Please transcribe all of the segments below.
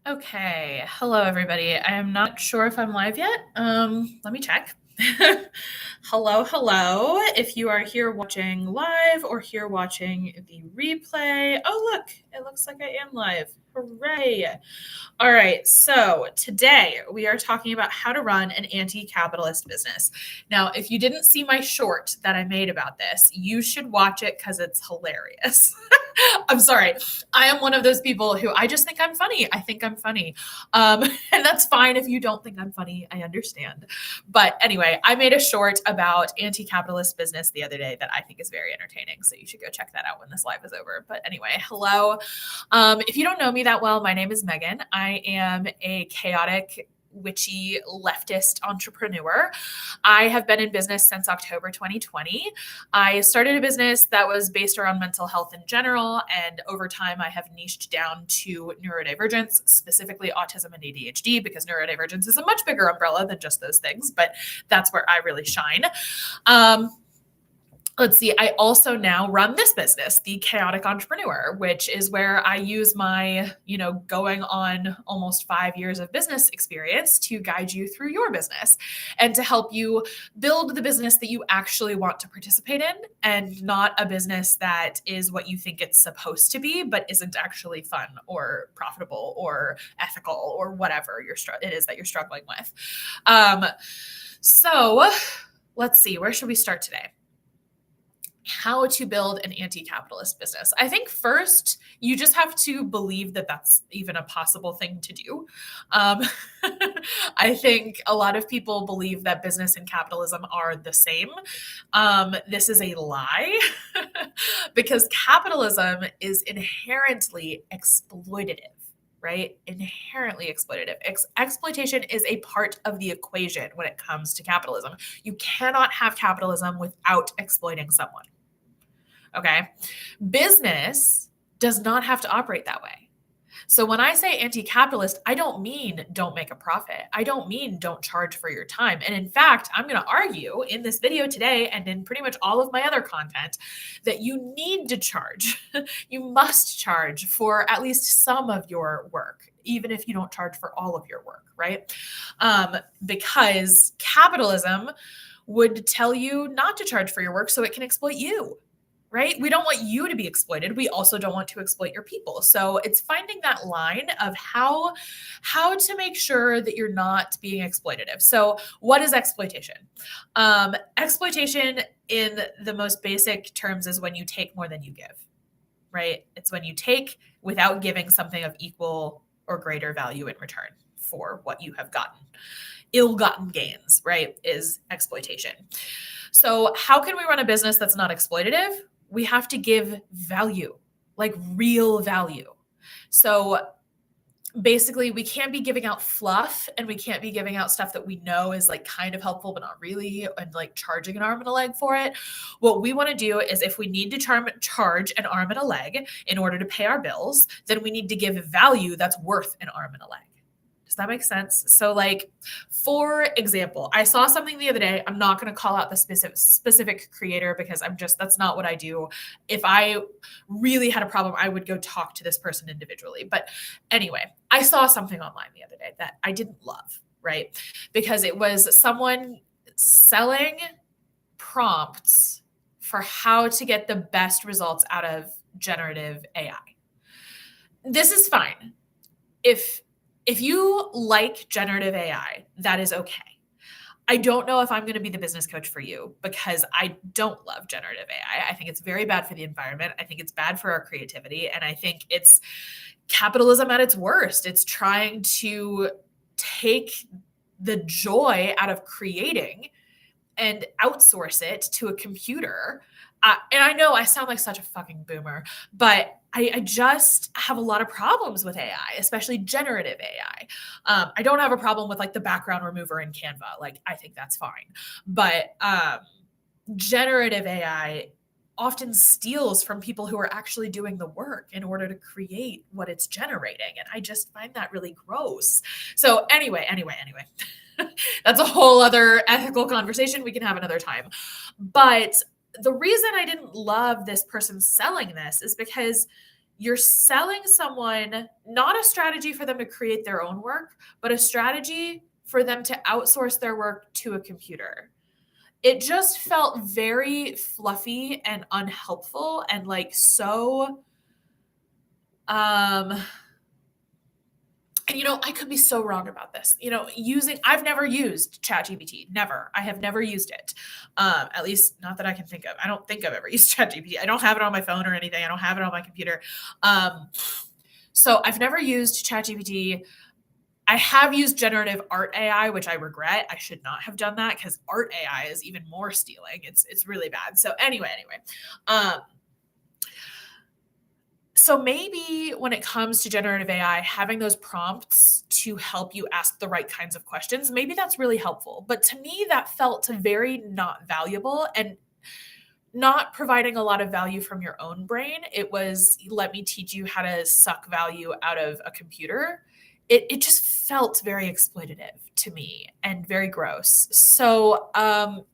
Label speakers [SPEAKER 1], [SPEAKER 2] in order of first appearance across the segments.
[SPEAKER 1] Okay. Hello, everybody. I am not sure if I'm live yet. Let me check. Hello, hello. If you are here watching live or here watching the replay. Oh, look, it looks like I am live. Hooray. All right, so today we are talking about how to run an anti-capitalist business. Now, if you didn't see my short that I made about this, you should watch it because it's hilarious. I'm sorry. I am one of those people who I just think I'm funny. I think I'm funny. And that's fine if you don't think I'm funny. I understand. But anyway, I made a short about anti-capitalist business the other day that I think is very entertaining. So you should go check that out when this live is over. But anyway, hello. If you don't know me that well, my name is Megan. I am a chaotic, witchy leftist entrepreneur. I have been in business since October 2020. I started a business that was based around mental health in general, and over time I have niched down to neurodivergence, specifically autism and ADHD, because neurodivergence is a much bigger umbrella than just those things, but that's where I really shine. Let's see, I also now run this business, The Chaotic Entrepreneur, which is where I use my, going on almost 5 years of business experience to guide you through your business and to help you build the business that you actually want to participate in and not a business that is what you think it's supposed to be, but isn't actually fun or profitable or ethical or whatever it is that you're struggling with. So let's see, where should we start today? How to build an anti-capitalist business. I think first you just have to believe that that's even a possible thing to do. I think a lot of people believe that business and capitalism are the same. This is a lie because capitalism is inherently exploitative. Right? Inherently exploitative. Exploitation is a part of the equation when it comes to capitalism. You cannot have capitalism without exploiting someone. Okay. Business does not have to operate that way. So when I say anti-capitalist, I don't mean don't make a profit. I don't mean don't charge for your time. And in fact, I'm going to argue in this video today and in pretty much all of my other content that you need to charge. You must charge for at least some of your work, even if you don't charge for all of your work, right? Because capitalism would tell you not to charge for your work so it can exploit you. Right? We don't want you to be exploited. We also don't want to exploit your people. So it's finding that line of how to make sure that you're not being exploitative. So what is exploitation? Exploitation in the most basic terms is when you take more than you give, right? It's when you take without giving something of equal or greater value in return for what you have gotten. Ill-gotten gains, right, is exploitation. So how can we run a business that's not exploitative? We have to give value, like real value. So basically, we can't be giving out fluff and we can't be giving out stuff that we know is like kind of helpful, but not really, and like charging an arm and a leg for it. What we want to do is if we need to charge an arm and a leg in order to pay our bills, then we need to give value that's worth an arm and a leg. Does that make sense? So like, for example, I saw something the other day. I'm not going to call out the specific creator because that's not what I do. If I really had a problem, I would go talk to this person individually. But anyway, I saw something online the other day that I didn't love, right? Because it was someone selling prompts for how to get the best results out of generative AI. This is fine. If you like generative AI, that is okay. I don't know if I'm going to be the business coach for you because I don't love generative AI. I think it's very bad for the environment. I think it's bad for our creativity. And I think it's capitalism at its worst. It's trying to take the joy out of creating and outsource it to a computer. And I know I sound like such a fucking boomer, but I just have a lot of problems with AI, especially generative AI. I don't have a problem with like the background remover in Canva. Like, I think that's fine. But generative AI often steals from people who are actually doing the work in order to create what it's generating. And I just find that really gross. So anyway. That's a whole other ethical conversation we can have another time. But the reason I didn't love this person selling this is because you're selling someone not a strategy for them to create their own work, but a strategy for them to outsource their work to a computer. It just felt very fluffy and unhelpful and like so um and I could be so wrong about this. I've never used ChatGPT. Never. I have never used it. At least not that I can think of. I don't think I've ever used ChatGPT. I don't have it on my phone or anything. I don't have it on my computer. So I've never used ChatGPT. I have used generative art AI, which I regret. I should not have done that because art AI is even more stealing. It's really bad. So anyway. So maybe when it comes to generative AI, having those prompts to help you ask the right kinds of questions, maybe that's really helpful. But to me, that felt very not valuable and not providing a lot of value from your own brain. It was, let me teach you how to suck value out of a computer. It just felt very exploitative to me and very gross. So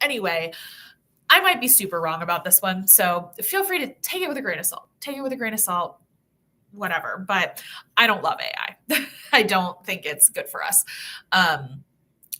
[SPEAKER 1] anyway, I might be super wrong about this one. So feel free to take it with a grain of salt. Take it with a grain of salt, whatever. But I don't love AI. I don't think it's good for us. And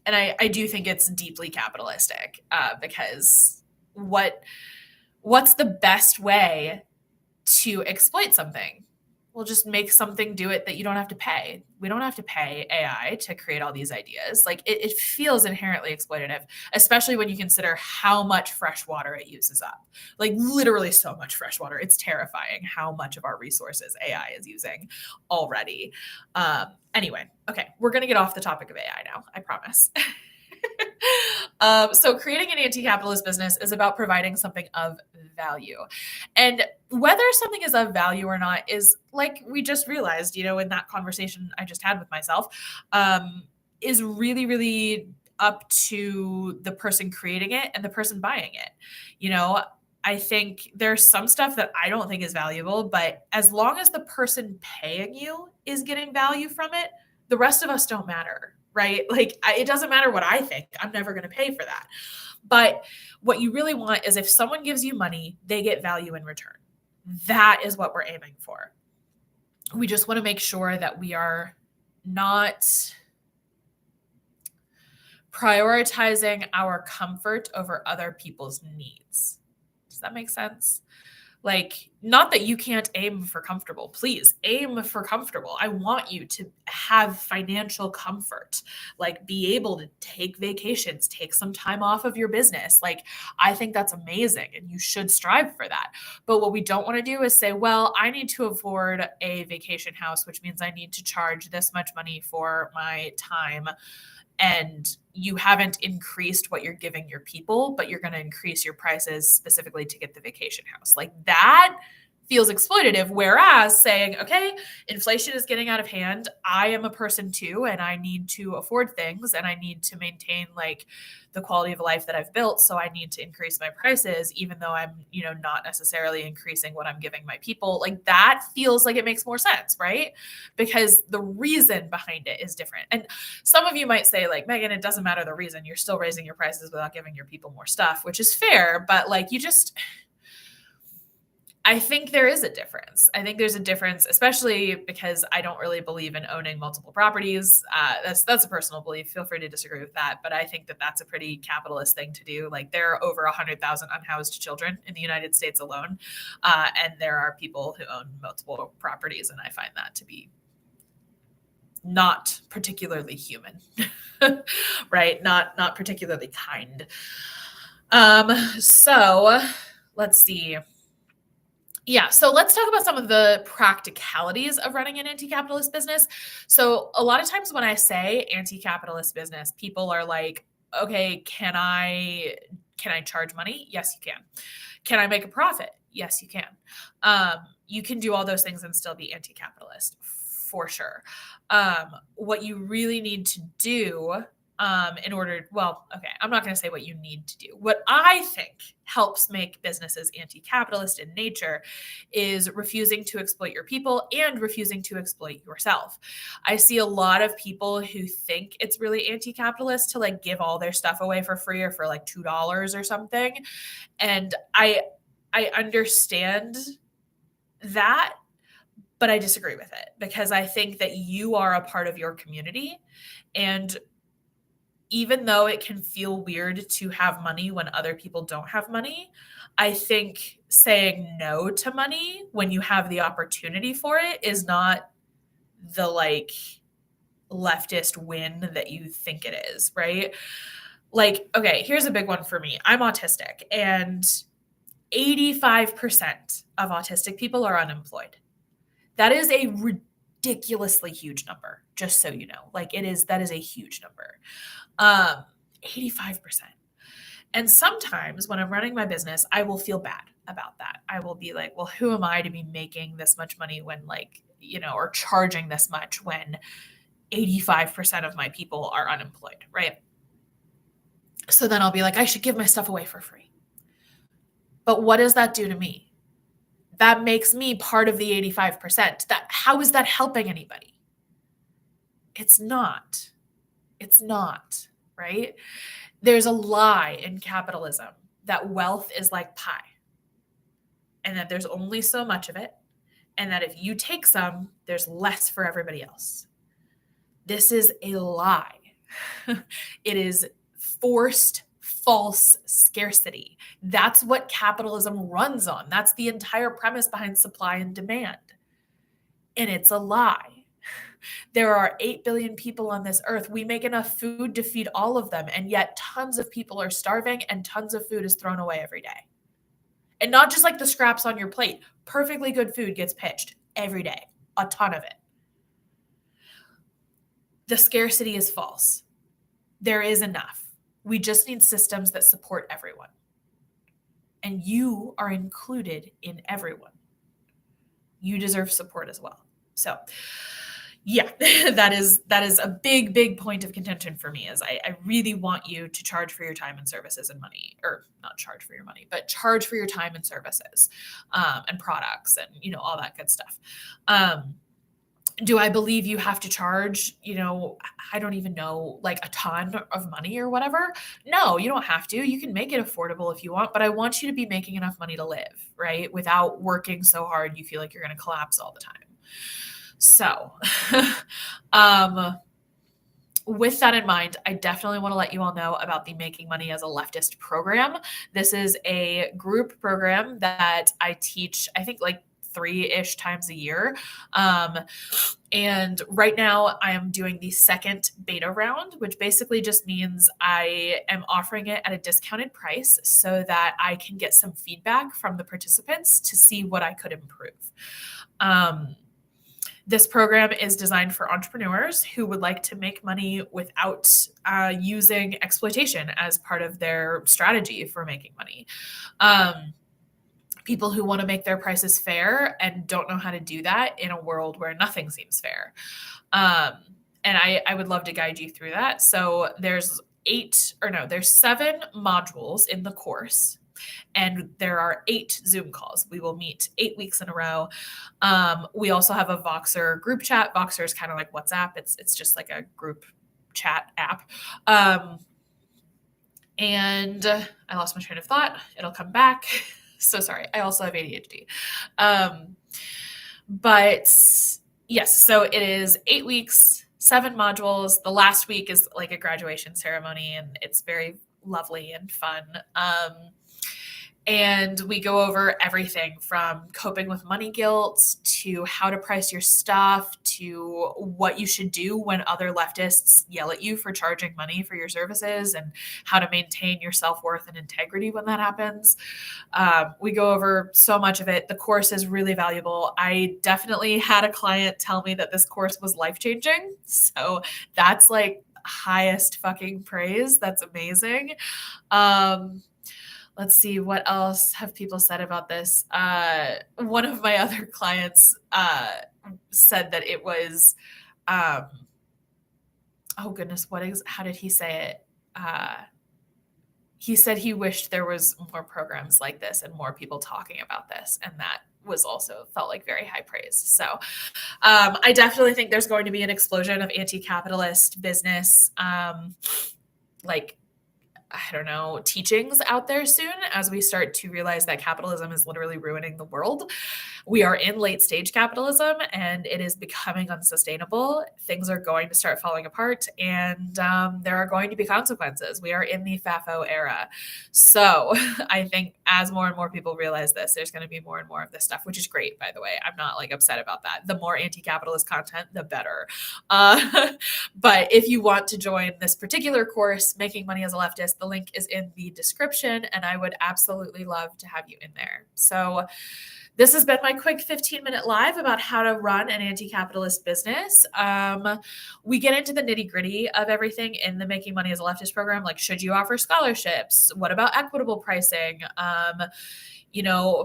[SPEAKER 1] I do think it's deeply capitalistic because what's the best way to exploit something? We'll just make something do it that you don't have to pay. We don't have to pay AI to create all these ideas. Like it feels inherently exploitative, especially when you consider how much fresh water it uses up. Like literally so much fresh water. It's terrifying how much of our resources AI is using already. Anyway, okay, we're going to get off the topic of AI now, I promise. So creating an anti-capitalist business is about providing something of value. And whether something is of value or not is, like we just realized, in that conversation I just had with myself, is really, really up to the person creating it and the person buying it. I think there's some stuff that I don't think is valuable, but as long as the person paying you is getting value from it, the rest of us don't matter. Right? Like it doesn't matter what I think. I'm never going to pay for that. But what you really want is if someone gives you money, they get value in return. That is what we're aiming for. We just want to make sure that we are not prioritizing our comfort over other people's needs. Does that make sense? Like, not that you can't aim for comfortable. Please aim for comfortable. I want you to have financial comfort, like be able to take vacations, take some time off of your business. Like, I think that's amazing and you should strive for that. But what we don't want to do is say, well, I need to afford a vacation house, which means I need to charge this much money for my time. And you haven't increased what you're giving your people, but you're going to increase your prices specifically to get the vacation house. Like that feels exploitative. Whereas saying, okay, inflation is getting out of hand. I am a person too, and I need to afford things and I need to maintain like the quality of life that I've built. So I need to increase my prices, even though I'm, not necessarily increasing what I'm giving my people. Like that feels like it makes more sense, right? Because the reason behind it is different. And some of you might say like, Megan, it doesn't matter the reason, you're still raising your prices without giving your people more stuff, which is fair. But like, I think there is a difference. I think there's a difference, especially because I don't really believe in owning multiple properties. That's a personal belief. Feel free to disagree with that. But I think that that's a pretty capitalist thing to do. Like there are over 100,000 unhoused children in the United States alone. And there are people who own multiple properties. And I find that to be not particularly human, right? Not particularly kind. So let's see. Yeah, so let's talk about some of the practicalities of running an anti-capitalist business. So a lot of times when I say anti-capitalist business, people are like, okay, can I charge money? Yes, you can. Can I make a profit? Yes, you can. You can do all those things and still be anti-capitalist for sure. What you really need to do I'm not going to say what you need to do. What I think helps make businesses anti-capitalist in nature is refusing to exploit your people and refusing to exploit yourself. I see a lot of people who think it's really anti-capitalist to like give all their stuff away for free or for like $2 or something. And I understand that, But I disagree with it because I think that you are a part of your community. And even though it can feel weird to have money when other people don't have money, I think saying no to money when you have the opportunity for it is not the like leftist win that you think it is, right? Like, okay, here's a big one for me. I'm autistic, and 85% of autistic people are unemployed. That is a ridiculously huge number, just so you know. Like that is a huge number. 85%. And sometimes when I'm running my business, I will feel bad about that. I will be like, well, who am I to be making this much money when or charging this much when 85% of my people are unemployed, right? So then I'll be like, I should give my stuff away for free. But what does that do to me? That makes me part of the 85%. How is that helping anybody? It's not. It's not, right? There's a lie in capitalism that wealth is like pie and that there's only so much of it, and that if you take some, there's less for everybody else. This is a lie. It is forced, false scarcity. That's what capitalism runs on. That's the entire premise behind supply and demand. And it's a lie. There are 8 billion people on this earth. We make enough food to feed all of them, and yet tons of people are starving and tons of food is thrown away every day. And not just like the scraps on your plate. Perfectly good food gets pitched every day, a ton of it. The scarcity is false. There is enough. We just need systems that support everyone. And you are included in everyone. You deserve support as well. So yeah, that is a big, big point of contention for me is I really want you to charge for your time and services and money, or not charge for your money, but charge for your time and services and products and, all that good stuff. Do I believe you have to charge, I don't even know, like a ton of money or whatever? No, you don't have to. You can make it affordable if you want, but I want you to be making enough money to live, right? Without working so hard, you feel like you're going to collapse all the time. So, with that in mind, I definitely want to let you all know about the Making Money as a Leftist program. This is a group program that I teach, I think like 3-ish times a year. And right now I am doing the second beta round, which basically just means I am offering it at a discounted price so that I can get some feedback from the participants to see what I could improve. This program is designed for entrepreneurs who would like to make money without using exploitation as part of their strategy for making money. People who want to make their prices fair and don't know how to do that in a world where nothing seems fair. And I would love to guide you through that. So there's 7 modules in the course. And there are 8 Zoom calls. We will meet 8 weeks in a row. We also have a Voxer group chat. Voxer is kind of like WhatsApp. It's just like a group chat app. And I lost my train of thought. It'll come back. So sorry. I also have ADHD. But yes, so it is 8 weeks, 7 modules. The last week is like a graduation ceremony, and it's very lovely and fun. And we go over everything from coping with money guilt to how to price your stuff to what you should do when other leftists yell at you for charging money for your services and how to maintain your self-worth and integrity when that happens. We go over so much of it. The course is really valuable. I definitely had a client tell me that this course was life-changing. So that's like highest fucking praise. That's amazing. Let's see, what else have people said about this? One of my other clients said that it was, oh goodness, how did he say it? He said he wished there was more programs like this and more people talking about this. And that was also felt like very high praise. So I definitely think there's going to be an explosion of anti-capitalist business, like I don't know, teachings out there soon as we start to realize that capitalism is literally ruining the world. We are in late stage capitalism and it is becoming unsustainable. Things are going to start falling apart and there are going to be consequences. We are in the FAFO era. So I think as more and more people realize this, there's going to be more and more of this stuff, which is great, by the way. I'm not like upset about that. The more anti capitalist content, the better. But if you want to join this particular course, Making Money as a Leftist, the link is in the description, and I would absolutely love to have you in there. So this has been my quick 15-minute live about how to run an anti-capitalist business. We get into the nitty-gritty of everything in the Making Money as a Leftist program, like should you offer scholarships? What about equitable pricing?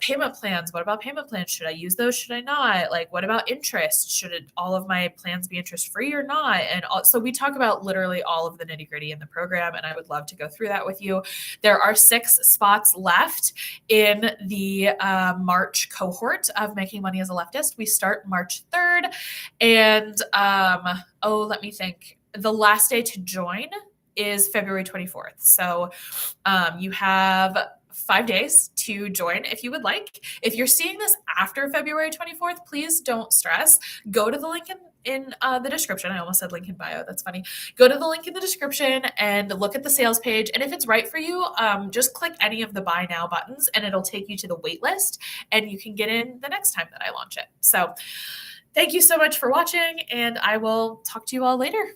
[SPEAKER 1] Payment plans. What about payment plans? Should I use those? Should I not? Like, what about interest? Should all of my plans be interest free or not? And so we talk about literally all of the nitty gritty in the program, and I would love to go through that with you. There are 6 spots left in the March cohort of Making Money as a Leftist. We start March 3rd, and let me think. The last day to join is February 24th. So you have 5 days to join if you would like. If you're seeing this after February 24th, please don't stress. Go to the link in the description. I almost said link in bio. That's funny. Go to the link in the description and look at the sales page. And if it's right for you, just click any of the buy now buttons and it'll take you to the wait list and you can get in the next time that I launch it. So thank you so much for watching and I will talk to you all later.